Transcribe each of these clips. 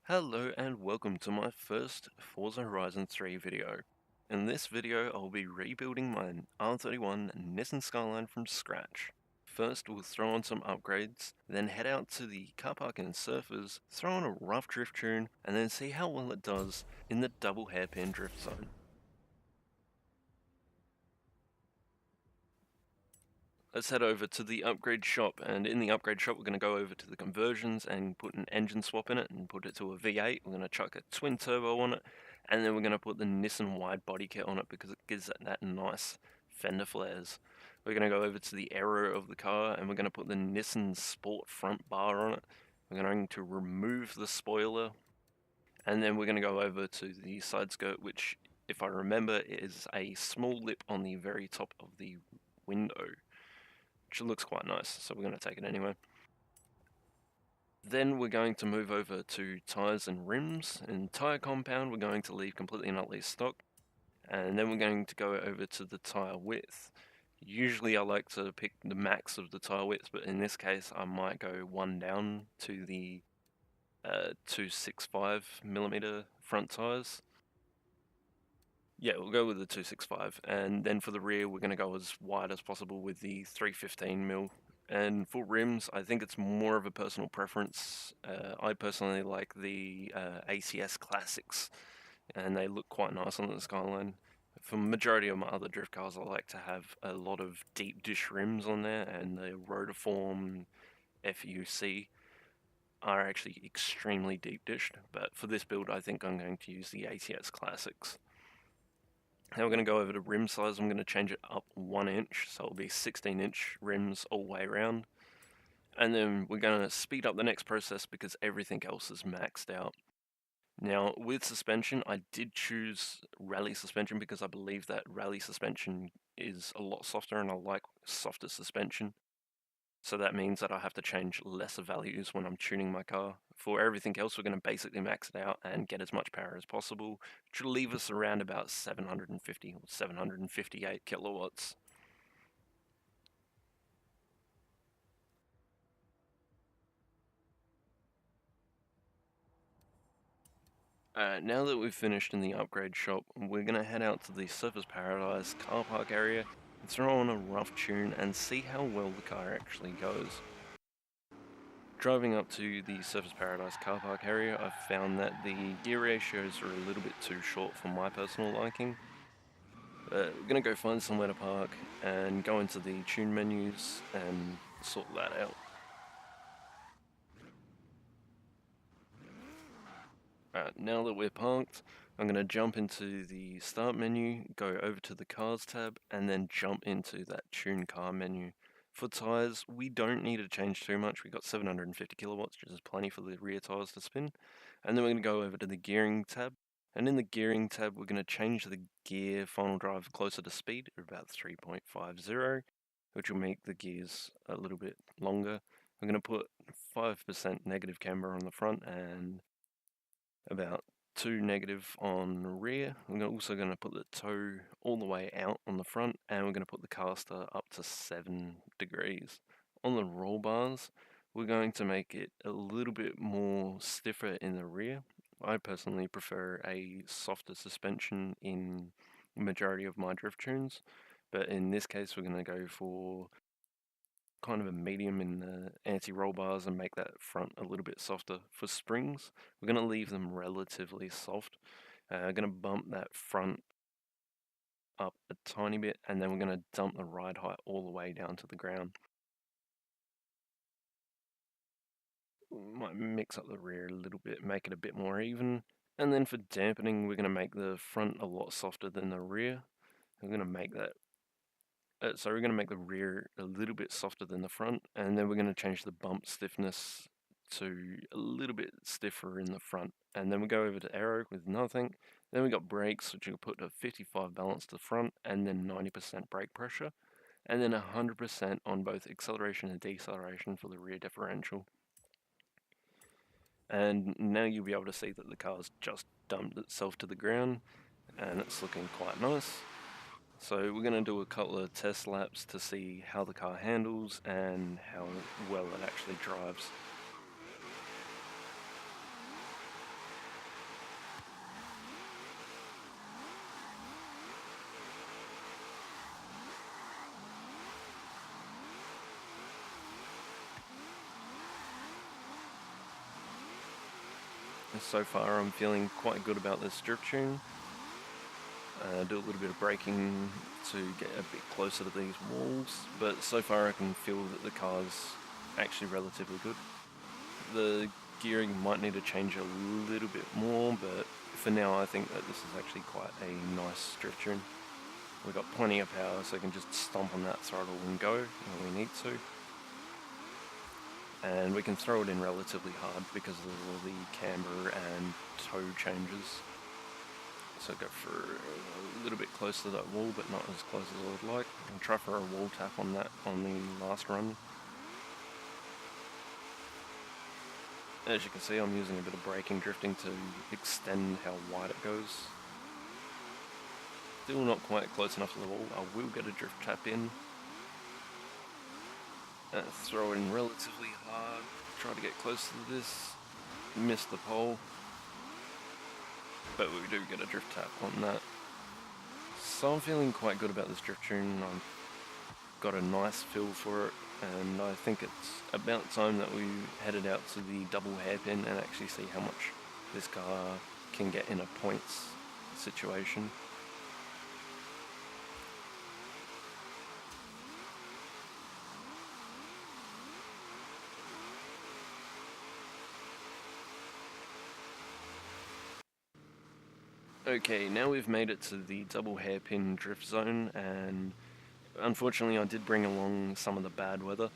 Hello and welcome to my first Forza Horizon 3 video. In this video I'll be rebuilding my R31 Nissan Skyline from scratch. First we'll throw on some upgrades, then head out to the car park and surfers, throw on a rough drift tune, and then see how well it does in the double hairpin drift zone. Let's head over to the upgrade shop, and in the upgrade shop we're going to go over to the conversions and put an engine swap in it and put it to a V8. We're going to chuck a twin turbo on it, and then we're going to put the Nissan wide body kit on it because it gives it that nice fender flares. We're going to go over to the aero of the car and we're going to put the Nissan Sport front bar on it. We're going to remove the spoiler, and then we're going to go over to the side skirt, which if I remember is a small lip on the very top of the window, which looks quite nice, so we're going to take it anyway. Then we're going to move over to tyres and rims. In tyre compound, we're going to leave completely and utterly stock. And then we're going to go over to the tyre width. Usually I like to pick the max of the tyre width, but in this case I might go one down to the 265mm front tyres. Yeah, we'll go with the 265, and then for the rear we're going to go as wide as possible with the 315mm. And for rims, I think it's more of a personal preference. I personally like the ACS Classics, and they look quite nice on the Skyline. For the majority of my other drift cars, I like to have a lot of deep dish rims on there, and the Rotiform FUC are actually extremely deep dished, but for this build I think I'm going to use the ACS Classics. Now we're going to go over to rim size. I'm going to change it up 1 inch, so it'll be 16-inch rims all the way around. And then we're going to speed up the next process because everything else is maxed out. Now with suspension, I did choose rally suspension because I believe that rally suspension is a lot softer and I like softer suspension. So that means that I have to change lesser values when I'm tuning my car. For everything else, we're going to basically max it out and get as much power as possible, which will leave us around about 750 or 758 kilowatts. Now that we've finished in the upgrade shop, we're going to head out to the Surfers Paradise car park area and throw on a rough tune and see how well the car actually goes. Driving up to the Surfers Paradise car park area, I've found that the gear ratios are a little bit too short for my personal liking. We're going to go find somewhere to park and go into the tune menus and sort that out. Now that we're parked, I'm going to jump into the start menu, go over to the cars tab, and then jump into that tune car menu. For tyres, we don't need to change too much. We've got 750 kilowatts, which is plenty for the rear tyres to spin. And then we're going to go over to the gearing tab. And in the gearing tab, we're going to change the gear final drive closer to speed at about 3.50, which will make the gears a little bit longer. I'm going to put 5% negative camber on the front and about 2 negative on the rear. We're also going to put the toe all the way out on the front, and we're going to put the caster up to 7 degrees. On the roll bars, we're going to make it a little bit more stiffer in the rear. I personally prefer a softer suspension in the majority of my drift tunes, but in this case we're going to go for kind of a medium in the anti-roll bars and make that front a little bit softer. For springs, we're going to leave them relatively soft. Going to bump that front up a tiny bit, and then we're going to dump the ride height all the way down to the ground. Might mix up the rear a little bit, make it a bit more even. And then for dampening, we're going to make the front a lot softer than the rear. We're going to make that so we're going to make the rear a little bit softer than the front, and then we're going to change the bump stiffness to a little bit stiffer in the front. And then we go over to aero with nothing. Then we got brakes, which we'll put a 55 balance to the front, and then 90% brake pressure, and then 100% on both acceleration and deceleration for the rear differential. And now you'll be able to see that the car's just dumped itself to the ground, and it's looking quite nice. So we're going to do a couple of test laps to see how the car handles and how well it actually drives. So far I'm feeling quite good about this drift tune. Do a little bit of braking to get a bit closer to these walls, but so far I can feel that the car's actually relatively good. The gearing might need to change a little bit more, but for now I think that this is actually quite a nice drift tune. We've got plenty of power, so we can just stomp on that throttle and go when we need to. And we can throw it in relatively hard because of all the camber and toe changes. So go for a little bit close to that wall, but not as close as I would like. I'll try for a wall tap on that on the last run. As you can see, I'm using a bit of braking drifting to extend how wide it goes. Still not quite close enough to the wall. I will get a drift tap in. Throw it in relatively hard. Try to get close to this. Miss the pole. But we do get a drift tap on that. So I'm feeling quite good about this drift tune. I've got a nice feel for it, and I think it's about time that we headed out to the double hairpin and actually see how much this car can get in a points situation. Okay, now we've made it to the double hairpin drift zone, and unfortunately I did bring along some of the bad weather,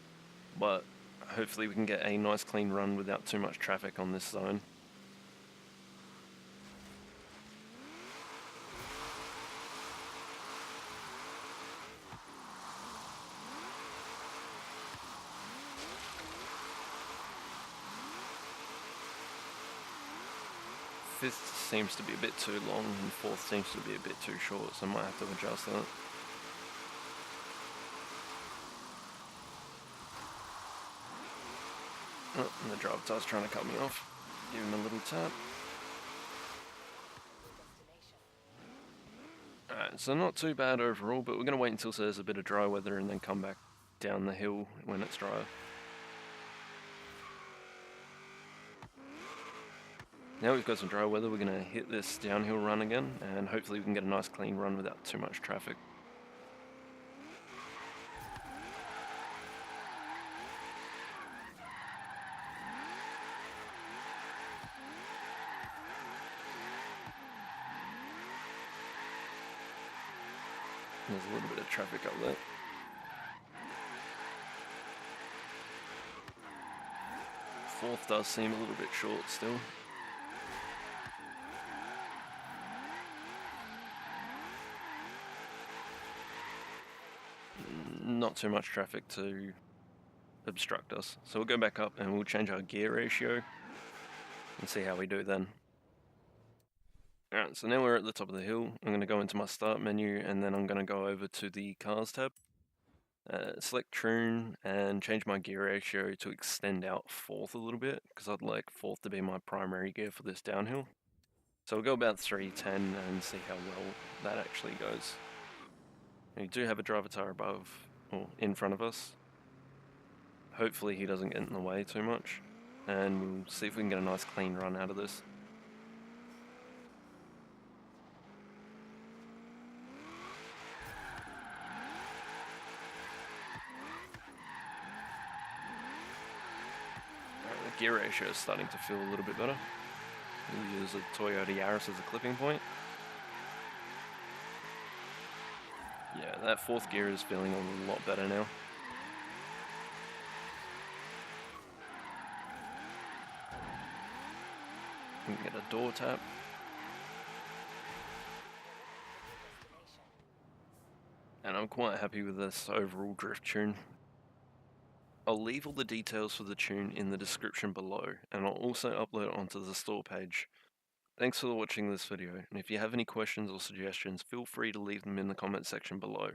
but hopefully we can get a nice clean run without too much traffic on this zone. Fifth seems to be a bit too long, and fourth seems to be a bit too short, so I might have to adjust that. Oh, and the driver tire's trying to cut me off. Give him a little tap. Alright, so not too bad overall, but we're going to wait until there's a bit of dry weather and then come back down the hill when it's dry. Now we've got some dry weather, we're going to hit this downhill run again, and hopefully we can get a nice clean run without too much traffic. There's a little bit of traffic up there. Fourth does seem a little bit short still. Not too much traffic to obstruct us. So we'll go back up and we'll change our gear ratio and see how we do then. Alright, so now we're at the top of the hill. I'm going to go into my start menu and then I'm going to go over to the cars tab. Select Troon and change my gear ratio to extend out fourth a little bit because I'd like fourth to be my primary gear for this downhill. So we'll go about 310 and see how well that actually goes. We do have a driver tire above or in front of us. Hopefully he doesn't get in the way too much, and we'll see if we can get a nice clean run out of this. The gear ratio is starting to feel a little bit better. We'll use a Toyota Yaris as a clipping point. Yeah, that fourth gear is feeling a lot better now. We can get a door tap. And I'm quite happy with this overall drift tune. I'll leave all the details for the tune in the description below, and I'll also upload it onto the store page. Thanks for watching this video, and if you have any questions or suggestions, feel free to leave them in the comment section below.